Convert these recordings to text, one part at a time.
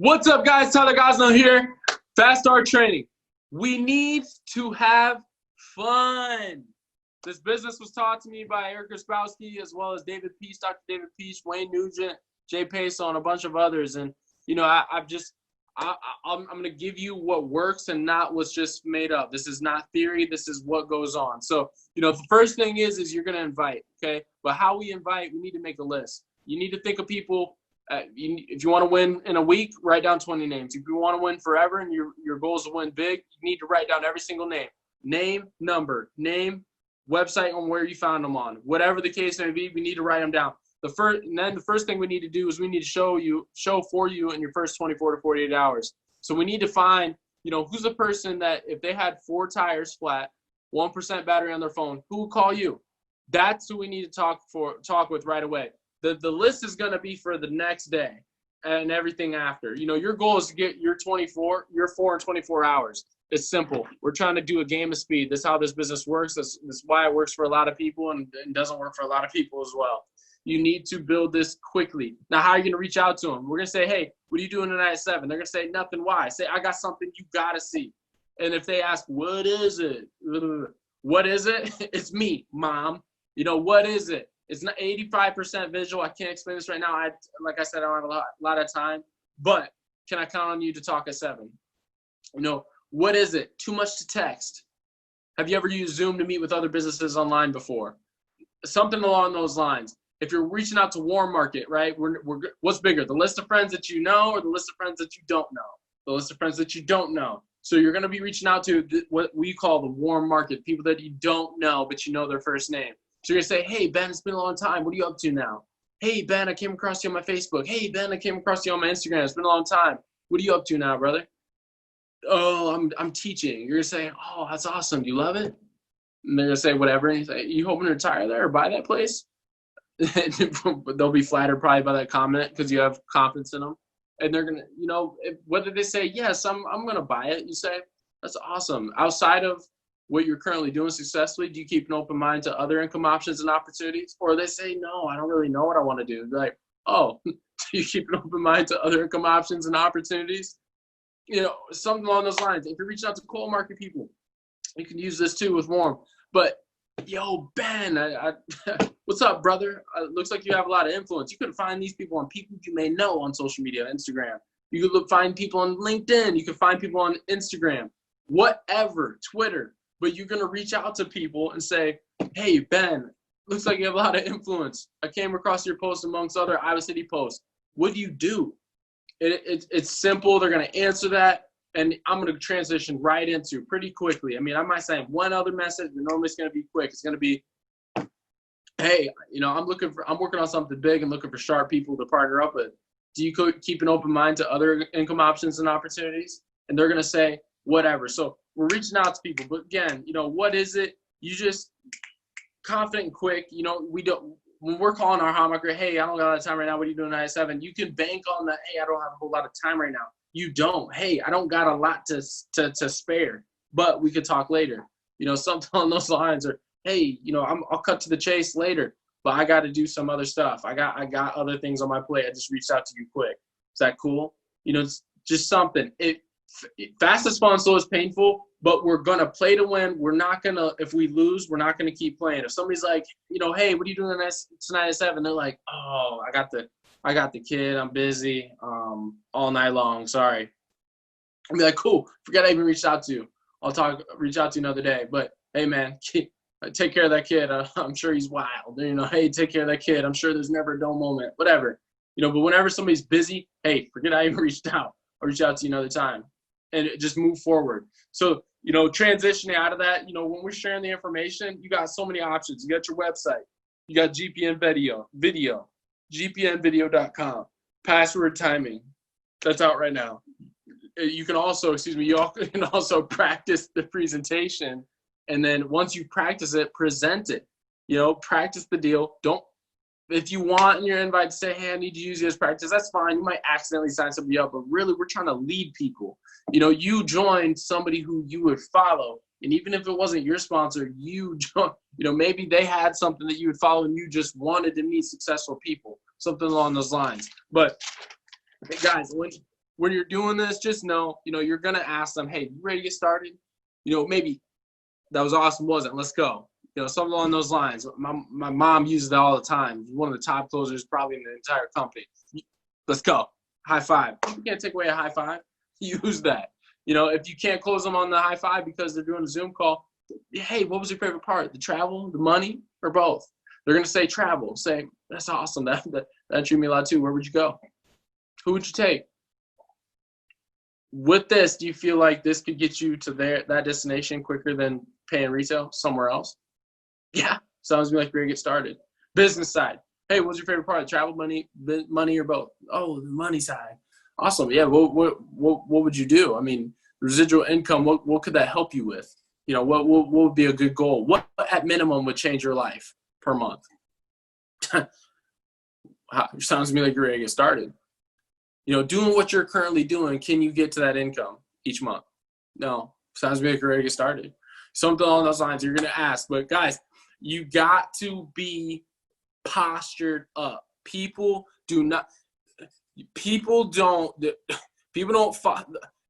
What's up, guys? Tyler Gosnell here. Fast Start Training. We need to have fun. This business was taught to me by Eric Ospowski, as well as David Peace, Dr. David Peace, Wayne Nugent, Jay Pace, and a bunch of others. And, you know, I'm going to give you what works and not what's just made up. This is not theory. This is what goes on. So, you know, the first thing is you're going to invite, okay? But how we invite, we need to make a list. You need to think of people. If you want to win in a week, write down 20 names. If you want to win forever and your goal is to win big, you need to write down every single name. Name, number, name, website on where you found them on. Whatever the case may be, we need to write them down. The first thing we need to do is we need to show for you in your first 24 to 48 hours. So we need to find, you know, who's the person that if they had 4 tires flat, 1% battery on their phone, who would call you? That's who we need to talk with right away. The list is going to be for the next day and everything after. You know, your goal is to get your 4 in 24 hours. It's simple. We're trying to do a game of speed. That's how this business works. That's why it works for a lot of people and doesn't work for a lot of people as well. You need to build this quickly. Now, how are you going to reach out to them? We're going to say, hey, what are you doing tonight at 7? They're going to say, nothing. Why? Say, I got something you got to see. And if they ask, what is it? What is it? It's me, Mom. You know, what is it? It's not 85% visual. I can't explain this right now. Like I said, I don't have a lot of time. But can I count on you to talk at 7? You know, what is it? Too much to text. Have you ever used Zoom to meet with other businesses online before? Something along those lines. If you're reaching out to warm market, right? What's bigger, the list of friends that you know or the list of friends that you don't know? The list of friends that you don't know. So you're going to be reaching out to what we call the warm market, people that you don't know, but you know their first name. So you're going to say, hey, Ben, it's been a long time. What are you up to now? Hey, Ben, I came across you on my Facebook. Hey, Ben, I came across you on my Instagram. It's been a long time. What are you up to now, brother? Oh, I'm teaching. You're going to say, oh, that's awesome. Do you love it? And they're going to say whatever. And you say, you hoping to retire there or buy that place? They'll be flattered probably by that comment because you have confidence in them. And they're going to, you know, whether they say, yes, I'm going to buy it, you say, that's awesome. Outside of what you're currently doing successfully, do you keep an open mind to other income options and opportunities? Or they say, no, I don't really know what I want to do. They're like, oh, do you keep an open mind to other income options and opportunities? You know, something along those lines. If you're reaching out to cold market people, you can use this too with warm. But, yo, Ben, what's up, brother? Looks like you have a lot of influence. You can find these people on people you may know on social media, Instagram. You can find people on LinkedIn. You can find people on Instagram, whatever, Twitter. But you're going to reach out to people and say, hey, Ben, looks like you have a lot of influence. I came across your post amongst other Iowa City posts. What do you do? It's simple. They're going to answer that. And I'm going to transition right into pretty quickly. I mean, I might say one other message, but normally it's going to be quick. It's going to be, hey, you know, I'm working on something big and looking for sharp people to partner up with. Do you keep an open mind to other income options and opportunities? And they're going to say, whatever. So we're reaching out to people. But again, you know, what is it? You just confident and quick. You know, when we're calling our hot market, hey, I don't got a lot of time right now. What are you doing at 7? You can bank on that. Hey, I don't have a whole lot of time right now. You don't. Hey, I don't got a lot to spare, but we could talk later. You know, something on those lines. Or, hey, you know, I'll cut to the chase later, but I got to do some other stuff. I got other things on my plate. I just reached out to you quick. Is that cool? You know, it's just something. Fast is fun, slow is painful, but we're going to play to win. We're not going to, if we lose, we're not going to keep playing. If somebody's like, you know, hey, what are you doing tonight at 7? They're like, oh, I got the kid. I'm busy all night long. Sorry. I'll be like, cool. Forget I even reached out to you. Reach out to you another day. But, hey, man, take care of that kid. I'm sure he's wild. You know, hey, take care of that kid. I'm sure there's never a dull moment. Whatever. You know, but whenever somebody's busy, hey, forget I even reached out. I'll reach out to you another time. And just move forward. So, you know, transitioning out of that, you know, when we're sharing the information, you got so many options. You got your website. You got GPN video, gpnvideo.com, password timing. That's out right now. You can also, you can also practice the presentation. And then once you practice it, present it. You know, practice the deal. If you want in your invite to say, hey, I need to use you as practice, that's fine. You might accidentally sign somebody up, but really we're trying to lead people. You know, you joined somebody who you would follow. And even if it wasn't your sponsor, you joined, you know, maybe they had something that you would follow and you just wanted to meet successful people, something along those lines. But guys, when you're doing this, just know, you're going to ask them, hey, you ready to get started? Maybe that was awesome, wasn't? Let's go. Something along those lines. My mom uses that all the time. One of the top closers probably in the entire company. Let's go. High five. You can't take away a high five. Use that. If you can't close them on the high five because they're doing a Zoom call, hey, what was your favorite part? The travel, the money, or both? They're going to say travel. Say, that's awesome. That drew me a lot too. Where would you go? Who would you take? With this, do you feel like this could get you to that destination quicker than paying retail somewhere else? Yeah, sounds to me like you're ready to get started. Business side. Hey, what's your favorite part? Travel, money, or both? Oh, the money side. Awesome. Yeah. What would you do? I mean, residual income. What could that help you with? What would be a good goal? What at minimum would change your life per month? Sounds to me like you're ready to get started. Doing what you're currently doing, can you get to that income each month? No. Sounds to me like you're ready to get started. Something along those lines you're going to ask. But, guys, you got to be postured up. People don't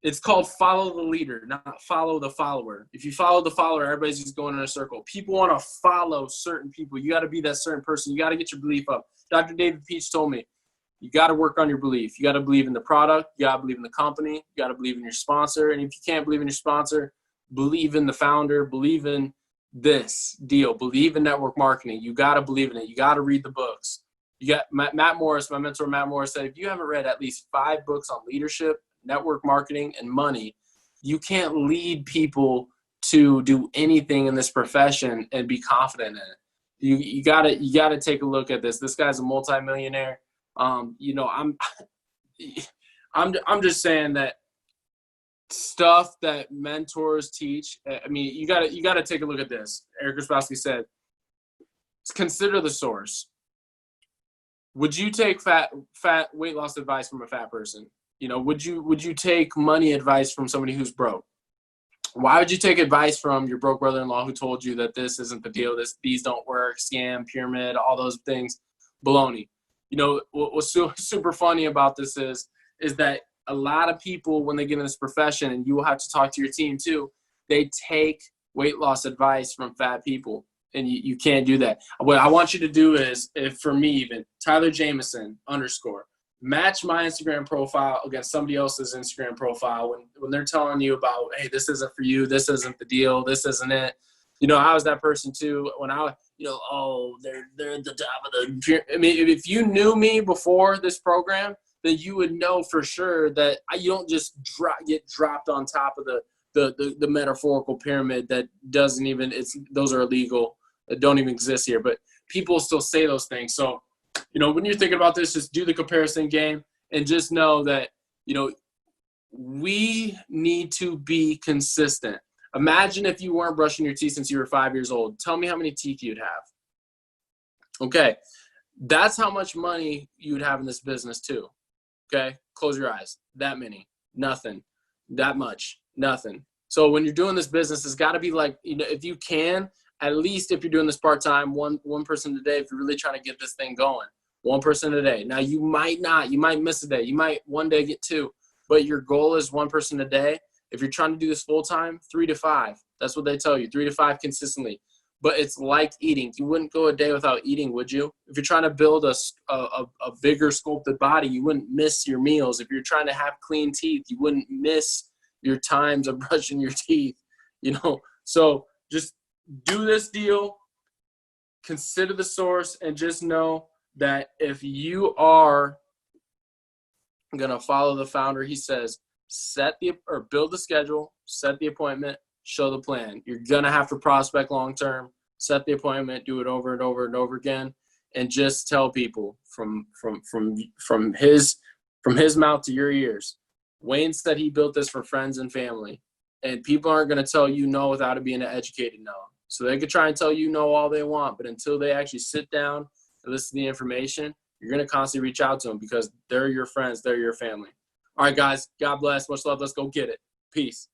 it's called follow the leader, not follow the follower. If you follow the follower, everybody's just going in a circle. People want to follow certain people. You got to be that certain person. You got to get your belief up. Dr. David Peach told me, you got to work on your belief. You got to believe in the product. You got to believe in the company. You got to believe in your sponsor. And if you can't believe in your sponsor, believe in the founder. Believe in this deal. Believe in network marketing. You got to believe in it. You got to read the books. You got Matt Morris, my mentor Matt Morris, said if you haven't read at least 5 books on leadership, network marketing, and money, you can't lead people to do anything in this profession and be confident in it. You gotta take a look at this. This guy's a multimillionaire. I'm just saying that stuff that mentors teach. I mean, you gotta take a look at this. Eric Krasowski said, consider the source. Would you take fat weight loss advice from a fat person? Would you take money advice from somebody who's broke? Why would you take advice from your broke brother-in-law who told you that this isn't the deal, these don't work, scam, pyramid, all those things, baloney? What's super funny about this is that a lot of people, when they get in this profession, and you will have to talk to your team too, they take weight loss advice from fat people. And you can't do that. What I want you to do is, if for me even, Tyler Jameson _, match my Instagram profile against somebody else's Instagram profile when they're telling you about, hey, this isn't for you, this isn't the deal, this isn't it. I was that person too when I, they're at the top of the. I mean, if you knew me before this program, then you would know for sure that you don't just get dropped on top of the metaphorical pyramid that doesn't even. Those are illegal. That don't even exist here, but people still say those things. So, when you're thinking about this, just do the comparison game and just know that, we need to be consistent. Imagine if you weren't brushing your teeth since you were 5 years old. Tell me how many teeth you'd have. Okay. That's how much money you would have in this business too. Okay. Close your eyes. That many. Nothing. That much. Nothing. So when you're doing this business, it's got to be like, if you can, at least if you're doing this part-time, one person a day, if you're really trying to get this thing going, one person a day. Now you might miss a day. You might one day get 2, but your goal is one person a day. If you're trying to do this full-time, 3 to 5. That's what they tell you, 3 to 5 consistently. But it's like eating. You wouldn't go a day without eating, would you? If you're trying to build a bigger sculpted body, you wouldn't miss your meals. If you're trying to have clean teeth, you wouldn't miss your times of brushing your teeth, So just do this deal, consider the source, and just know that if you are going to follow the founder, he says, build the schedule, set the appointment, show the plan. You're going to have to prospect long-term, set the appointment, do it over and over and over again, and just tell people from his mouth to your ears. Wayne said he built this for friends and family, and people aren't going to tell you no without it being an educated no. So they could try and tell you no all they want, but until they actually sit down and listen to the information, you're going to constantly reach out to them because they're your friends, they're your family. All right, guys, God bless. Much love. Let's go get it. Peace.